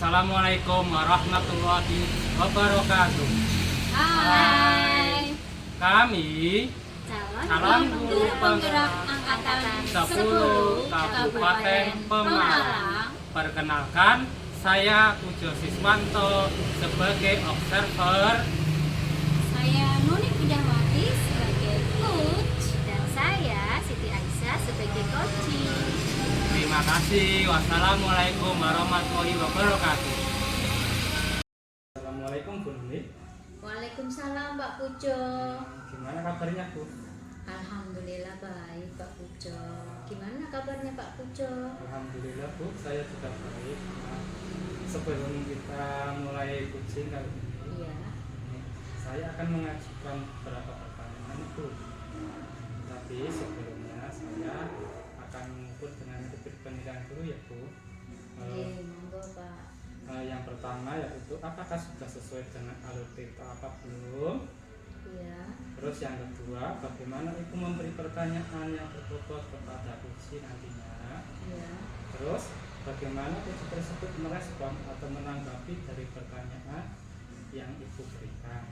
Assalamualaikum warahmatullahi wabarakatuh. Hai. Kami Calon guru penggerak angkatan 10 Kabupaten Pemalang. Perkenalkan, saya Pujo Siswanto sebagai observer. Saya Nuni Pujawati sebagai coach dan saya Siti Aisyah sebagai coaching. Terima kasih. Wassalamualaikum warahmatullahi wabarakatuh. Assalamualaikum Bu Nuni. Waalaikumsalam Pak Pujo. Gimana kabarnya Bu? Alhamdulillah baik Pak Pujo. Gimana kabarnya Pak Pujo? Alhamdulillah Bu, saya juga baik. Sebelum kita mulai coaching kali ini, Iya. saya akan mengajukan beberapa pertanyaan Bu. Tapi sebelumnya saya akan mengukur dengan metode penilaian dulu ya Bu. Oke, monggo Pak. Yang pertama yaitu apakah sudah sesuai dengan alur cerita apa belum. Iya. Terus yang kedua, bagaimana Ibu memberi pertanyaan yang berbobot kepada uji nantinya. Iya. Terus bagaimana uji tersebut merespon atau menanggapi dari pertanyaan yang Ibu berikan.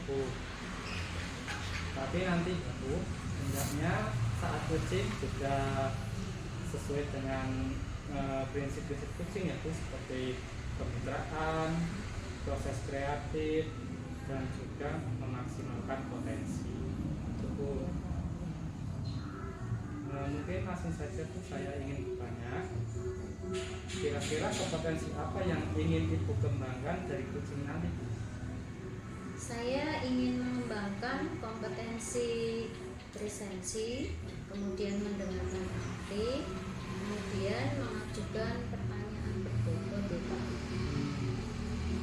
Bu. Tapi nanti Bu, hendaknya saat coaching juga sesuai dengan prinsip-prinsip coaching ya Bu, seperti kemitraan, proses kreatif, dan juga memaksimalkan potensi. Bu. Mungkin langsung saja Bu, saya ingin bertanya, kira-kira kompetensi apa yang ingin Ibu kembangkan dari coaching nanti? Saya ingin mengembangkan kompetensi presensi, kemudian mendengarkan aktif, kemudian mengajukan pertanyaan berbobot ya Pak.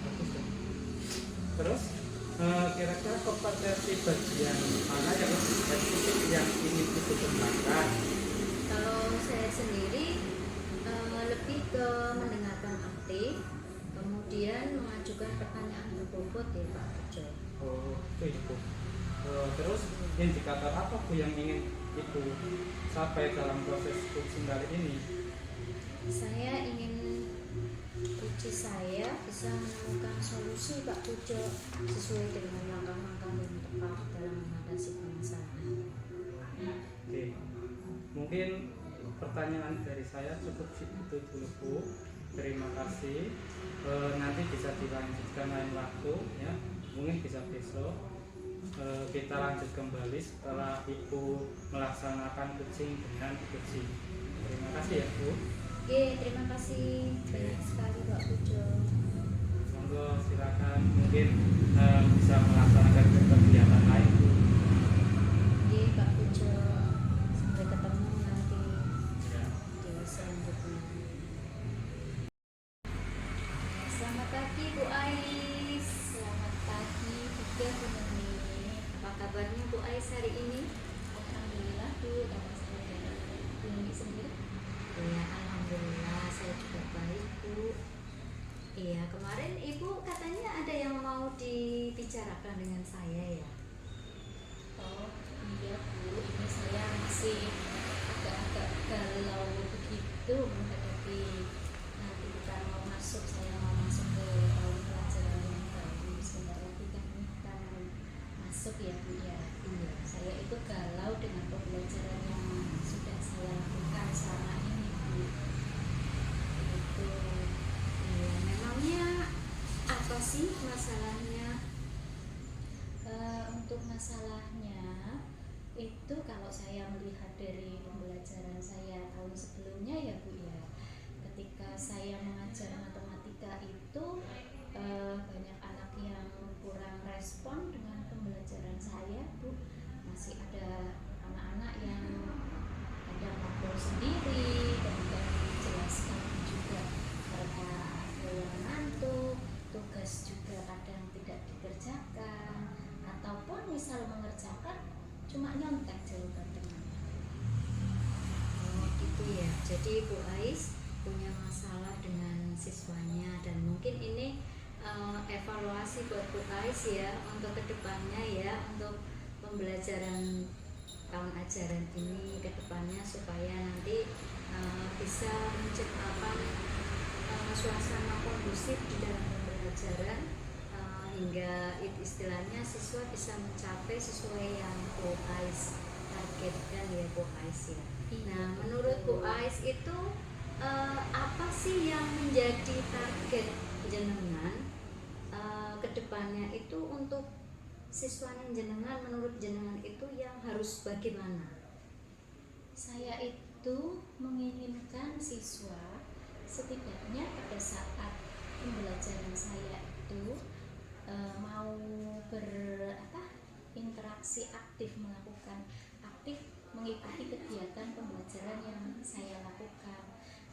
Bagus, Bu. Terus kira-kira kompetensi bagian mana yang lebih spesifik yang ingin Ibu kembangkan? Kalau saya sendiri lebih ke mendengarkan aktif, kemudian mengajukan pertanyaan berbobot ya Pak Pujo. Oh, itu Bu. Terus indikator apa Bu yang ingin Ibu capai dalam proses coaching kali ini? Saya ingin uji saya bisa menemukan solusi Pak Pujo sesuai dengan langkah-langkah yang tepat dalam mengatasi permasalahan. Oke, mungkin pertanyaan dari saya cukup itu dulu Bu. Terima kasih. Nanti bisa dilanjutkan lain waktu ya. Mungkin bisa besok. Kita lanjut kembali setelah Ibu melaksanakan coaching dengan coaching. Terima kasih ya Bu. Oke, terima kasih banyak sekali Pak Pujo. Monggo silakan, mungkin bisa melaksanakan kegiatan lain Bu. Oke Pak Pujo, sampai ketemu nanti Ya. di selanjutnya. Selamat pagi Bu Ais. Selamat pagi juga Bu Nuni. Apa kabarnya Bu Ais hari ini? Alhamdulillah Bu. Apa kabar Bu Nuni sendiri? Ya alhamdulillah saya juga baik Bu. Iya kemarin Ibu katanya ada yang mau dibicarakan dengan saya ya. Oh iya Bu, ini saya masih agak-agak galau begitu menghadapi nanti kita mau masuk, saya mau masuk ke tahun pelajaran yang baru. Sebentar lagi kan ini kita mau masuk ya Bu ya. Iya. Saya itu galau dengan pembelajaran yang sudah saya lakukan selama ini Bu. Itu Iya, memangnya apa sih masalahnya? untuk masalahnya itu kalau saya melihat dari pembelajaran saya tahun sebelumnya ya Bu ya, ketika saya mengajar matematika itu banyak anak yang kurang respon dengan pembelajaran saya Bu. Masih ada anak-anak yang kadang ngobrol sendiri, kemudian dijelaskan juga mereka ada yang ngantuk, tugas juga kadang tidak dikerjakan, ataupun misal mengerjakan cuma nyontek jawaban teman. Oh gitu ya. Jadi Bu Ais punya masalah dengan siswanya dan mungkin ini evaluasi buat Bu Ais ya untuk kedepannya ya, untuk pembelajaran tahun ajaran ini kedepannya supaya nanti bisa menciptakan suasana kondusif di dalam pembelajaran, hingga istilahnya siswa bisa mencapai sesuai yang Bu Ais targetkan ya Bu Ais ya. Nah, menurut Bu Ais itu apa sih yang menjadi target jenengan kedepannya itu untuk siswa jenengan, menurut jenengan itu yang harus bagaimana? Saya itu menginginkan siswa setidaknya pada saat pembelajaran saya itu mau berinteraksi aktif, melakukan aktif mengikuti kegiatan pembelajaran yang saya lakukan.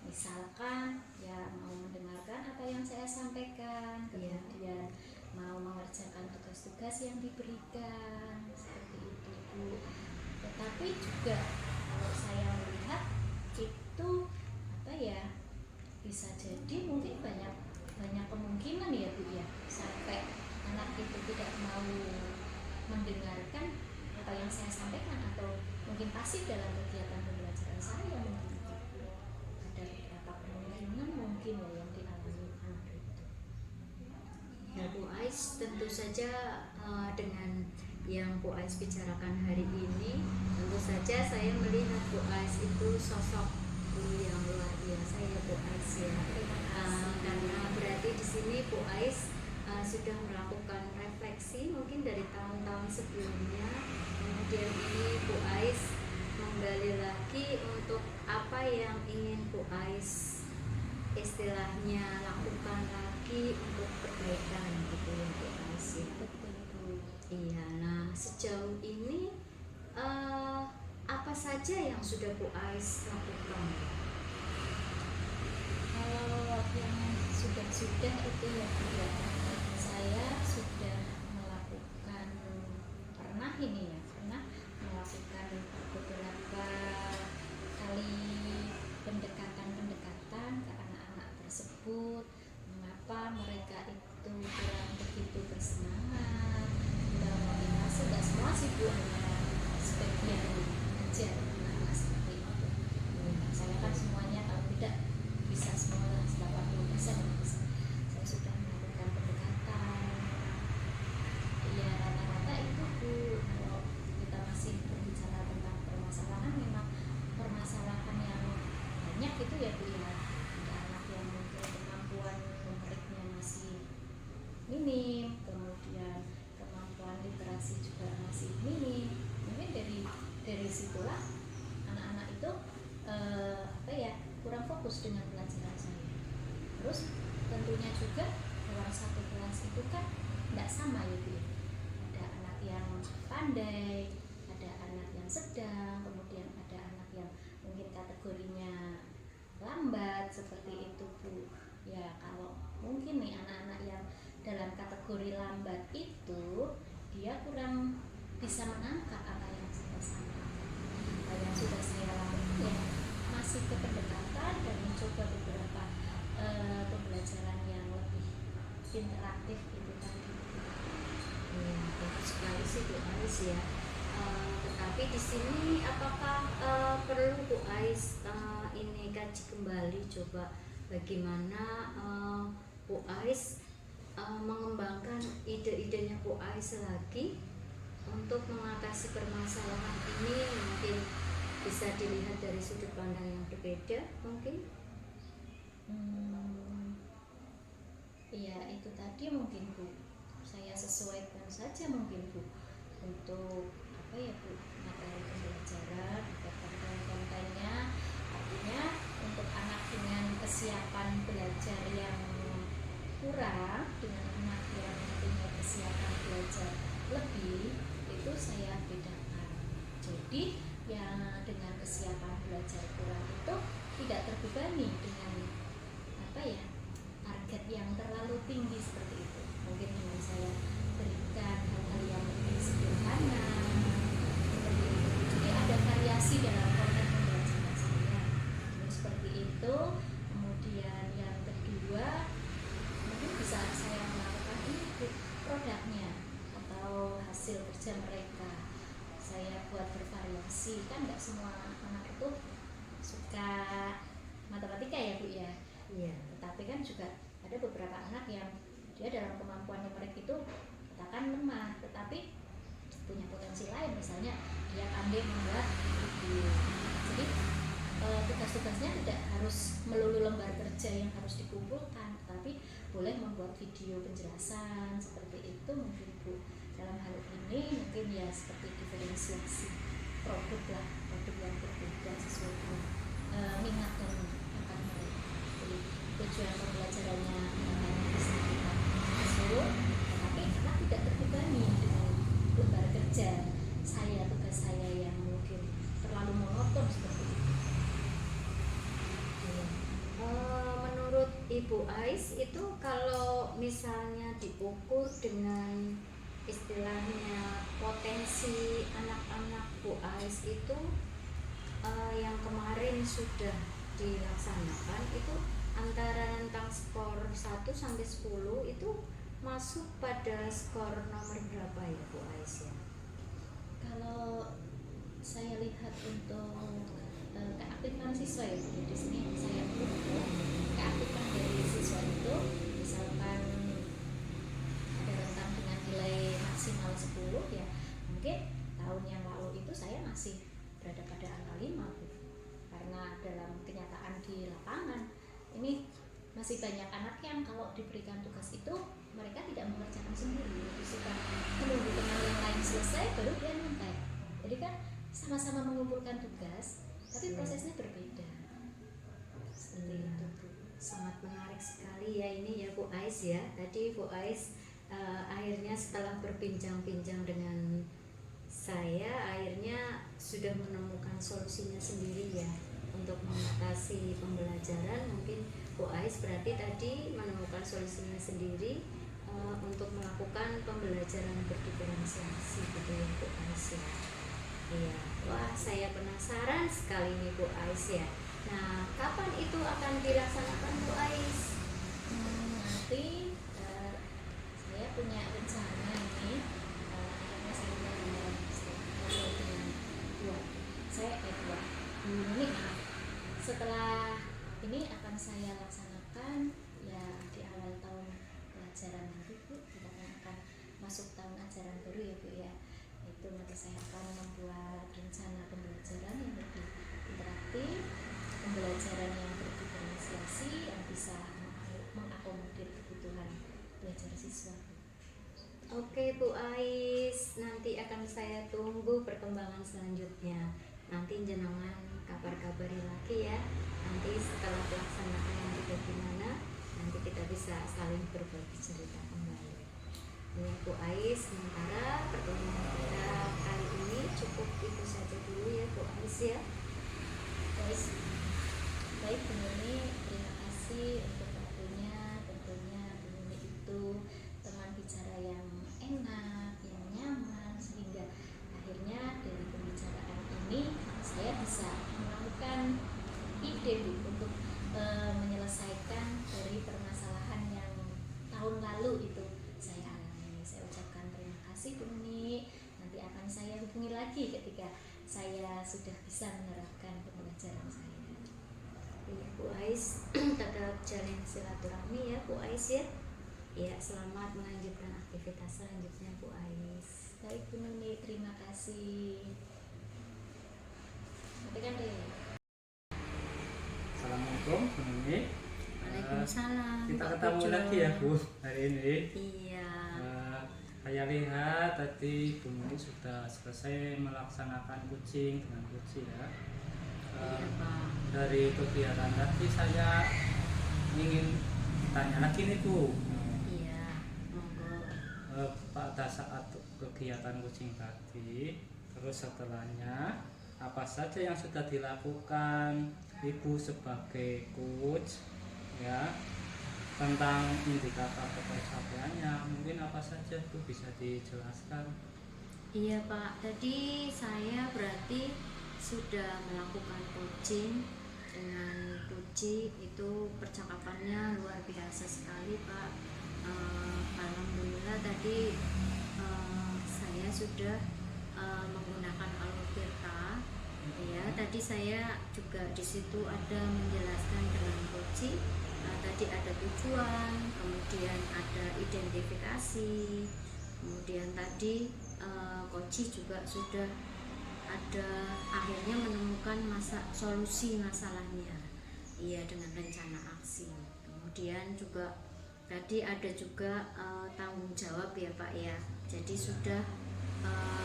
Misalkan ya mau mendengarkan apa yang saya sampaikan, kemudian mau mengerjakan tugas-tugas yang diberikan, seperti itu Bu. Tetapi juga kalau saya melihat itu bisa jadi mungkin banyak kemungkinan ya Bu ya, sampai anak itu tidak mau mendengarkan apa yang saya sampaikan atau mungkin pasif dalam kegiatan pembelajaran saya. Mungkin ada beberapa kemungkinan mungkin ya yang dialami anak itu. Ya Bu Ais, tentu saja dengan yang Bu Ais bicarakan hari ini, tentu saja saya melihat Bu Ais itu sosok guru yang luar biasa ya Bu Ais ya. Karena berarti di sini Bu Ais sudah melakukan refleksi mungkin dari tahun-tahun sebelumnya, kemudian ini Bu Ais menggali lagi untuk apa yang ingin Bu Ais istilahnya lakukan lagi untuk perbaikan gitu ya Bu Ais ya. Betul Bu. Iya, nah sejauh ini apa saja yang sudah Bu Ais lakukan? Kalau yang sudah itu ya Bu ya, saya sudah melakukan pernah melakukan beberapa kali pendekatan ke anak-anak tersebut, mengapa mereka itu kurang begitu bersemangat, kurang motivasi. Tidak semua sih Bu, hanya sebagian aja anak seperti itu. Saya kan semuanya kalau tidak bisa semua 80%. Saya sudah melakukan pendekatan. Ya rata-rata itu Bu, kalau kita masih berbicara tentang permasalahan, memang permasalahan yang banyak itu ya Bu ya. Ada anak yang mungkin kemampuan motoriknya masih minim, kemudian kemampuan literasi juga masih minim. Mungkin dari situlah anak-anak itu kurang fokus dengan pelajaran saya. Terus tentunya juga dalam satu kelas itu kan tidak sama ya Bu. Ada anak yang pandai, ada anak yang sedang, kemudian ada anak yang mungkin kategorinya lambat, seperti itu Bu. Ya kalau mungkin nih anak-anak yang dalam kategori lambat itu dia kurang bisa menangkap apa yang saya sampaikan. Apa yang sudah saya lakukan ya masih ke pendekatan dan mencoba beberapa pembelajaran yang lebih interaktif itu tadi. Ya, bagus sekali sih Bu Ais ya. Tetapi di sini apakah perlu Bu Ais ini kaji kembali coba bagaimana Bu Ais mengembangkan ide-idenya Bu Ais lagi untuk mengatasi permasalahan ini, mungkin bisa dilihat dari sudut pandang yang berbeda mungkin. Iya itu tadi mungkin Bu, saya sesuaikan saja mungkin Bu untuk Bu, materi pembelajaran atau konten-kontennya. Artinya untuk anak dengan kesiapan belajar yang kurang dengan anak yang punya kesiapan belajar lebih, itu saya bedakan. Jadi yang dengan kesiapan belajar kurang itu tidak terbebani dengan target yang terlalu tinggi seperti itu. Mungkin dengan saya berikan hal-hal yang lebih sederhana seperti itu. Jadi ada variasi dalam konten pembelajaran saya. Seperti itu. Kemudian yang kedua, mungkin bisa saya melakukan ini produknya atau hasil kerja mereka. Saya buat bervariasi, kan nggak semua anak itu suka matematika ya Bu ya. Iya. Tetapi Tetapi kan juga ada beberapa anak yang dia dalam kemampuan numerik itu katakan lemah, tetapi punya potensi lain, misalnya dia pandai membuat video. Jadi tugas-tugasnya tidak harus melulu lembar kerja yang harus dikumpulkan, tapi boleh membuat video penjelasan seperti itu mungkin Bu. Dalam hal ini mungkin ya seperti diferensiasi produk lah, produk yang berbeda sesuai dengan minat dan bakat mereka. Jadi tujuan pembelajarannya bisa kita masuk, tetapi anak tidak terbebani dengan lembar kerja tugas saya yang mungkin terlalu monoton seperti itu. Menurut Ibu Ais itu kalau misalnya diukur dengan istilahnya potensi anak-anak Bu Ais itu yang kemarin sudah dilaksanakan itu antara rentang skor 1 sampai 10 itu masuk pada skor nomor berapa ya Bu Ais ya? Kalau saya lihat untuk keaktifan siswa ya, di sini saya perlu keaktifan dari siswa itu, misalkan ada rentang dengan nilai maksimal 10 ya, mungkin tahun yang lalu itu saya masih berada pada angka 5 Bu. Karena dalam kenyataan di lapangan ini masih banyak anak yang kalau diberikan tugas itu mereka tidak mengerjakan sendiri, suka menunggu teman yang lain selesai baru dia nyontek. Jadi kan sama-sama mengumpulkan tugas tapi prosesnya berbeda. Seperti itu Bu. Sangat menarik sekali ya ini ya Bu Ais ya. Tadi Bu Ais akhirnya setelah berbincang-bincang dengan saya akhirnya sudah menemukan solusinya sendiri ya untuk mengatasi pembelajaran. Mungkin Bu Ais berarti tadi menemukan solusinya sendiri untuk melakukan pembelajaran berdiferensiasi gitu ya Bu Ais ya. Iya, wah saya penasaran sekali nih Bu Ais ya. Nah, kapan itu akan dilaksanakan Bu Ais? Nanti saya punya rencana ini, akhirnya saya dengan ini setelah ini akan saya laksanakan ya di awal tahun pelajaran nanti Bu. Kita akan masuk tahun ajaran baru ya Bu ya. Itu nanti saya akan membuat rencana pembelajaran yang lebih interaktif, pembelajaran yang berdiferensiasi yang bisa mengakomodir kebutuhan belajar siswa. Oke Bu Ais, nanti akan saya tunggu perkembangan selanjutnya. Nanti jenengan kabar-kabari lagi ya. Nanti setelah pelaksanaan nanti bagaimana, nanti kita bisa saling berbagi cerita kembali. Ya Bu Ais, sementara pertemuan kita kali ini cukup itu saja dulu ya Bu Ais ya. Baik Bu Nuni, terima kasih untuk waktunya. Tentunya Bu Nuni itu teman bicara yang enak, yang nyaman, sehingga akhirnya dari pembicaraan ini saya bisa melakukan ide Bu untuk menyelesaikan dari permasalahan yang tahun lalu itu saya alami. Saya ucapkan terima kasih Bu Nuni. Nanti akan saya hubungi lagi ketika saya sudah bisa menerapkan pembelajaran saya. Iya Bu Ais, tetap jalin silaturahmi ya Bu Ais ya. Ya, selamat melanjutkan aktivitas selanjutnya Bu Ais. Baik Bu Nuni, terima kasih. Matikan deh. Assalamualaikum Bu Nuni. Waalaikumsalam. Kita Pak ketemu Pujo. lagi ya Bu hari ini. Iya. Saya lihat tadi Bu Nuni sudah selesai melaksanakan kucing dengan kucing ya. Iya Pak. Dari kegiatan tadi saya ingin tanya lagi nih Bu. Iya, monggo. Pada saat kegiatan kucing tadi, terus setelahnya apa saja yang sudah dilakukan Ibu sebagai coach ya, tentang indikator kepencapaiannya, mungkin apa saja Bu bisa dijelaskan? Iya Pak, tadi saya berarti sudah melakukan coaching dengan Puji, itu percakapannya luar biasa sekali Pak. Alhamdulillah tadi saya sudah menggunakan Almutirta. Ya, tadi saya juga di situ ada menjelaskan dengan Puji. Tadi tadi ada tujuan, kemudian ada identifikasi, kemudian tadi Koci juga sudah ada akhirnya menemukan solusi masalahnya, iya, dengan rencana aksi. Kemudian juga tadi ada juga tanggung jawab ya Pak ya, jadi sudah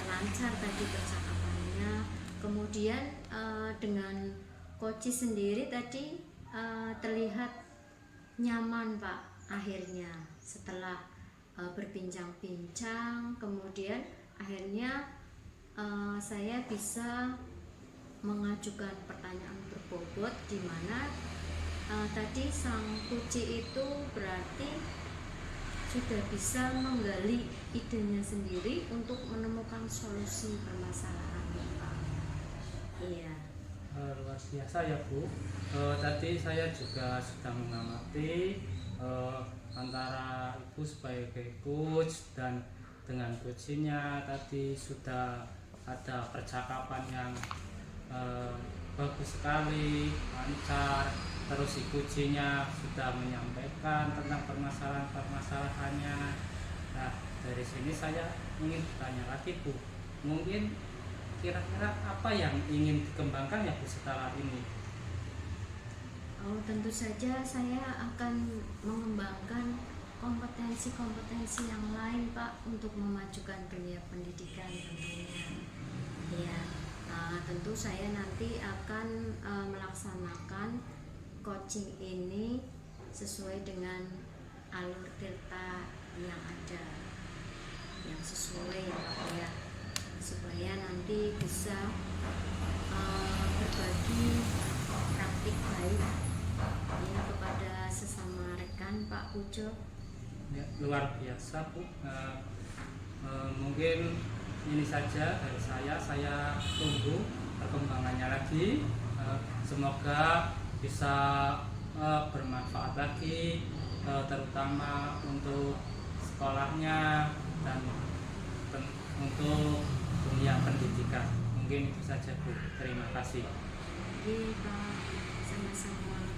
lancar tadi percakapannya. Kemudian dengan Koci sendiri tadi terlihat nyaman Pak akhirnya setelah berbincang-bincang, kemudian akhirnya saya bisa mengajukan pertanyaan berbobot, di mana tadi sang Kuci itu berarti sudah bisa menggali idenya sendiri untuk menemukan solusi permasalahannya Pak. Iya. Luar biasa ya Bu. Tadi saya juga sudah mengamati antara Ibu sebagai coach dan dengan kucinya tadi sudah ada percakapan yang bagus sekali, lancar. Terus si kucinya sudah menyampaikan tentang permasalahannya. Nah, dari sini saya ingin bertanya lagi Bu, mungkin kira-kira apa yang ingin dikembangkan ya Bu setelah ini? Oh, tentu saja saya akan mengembangkan kompetensi-kompetensi yang lain Pak untuk memajukan dunia pendidikan tentunya. Ya, tentu saya nanti akan melaksanakan coaching ini sesuai dengan alur tirta yang ada, yang sesuai ya Pak ya, supaya nanti bisa berbagi praktik baik ya kepada sesama rekan Pak Pujo. Ya, luar biasa Bu. Mungkin ini saja dari saya tunggu perkembangannya lagi. Semoga bisa bermanfaat lagi, terutama untuk sekolahnya dan untuk dunia pendidikan. Mungkin itu saja Bu, terima kasih. Oke Pak, sama-sama.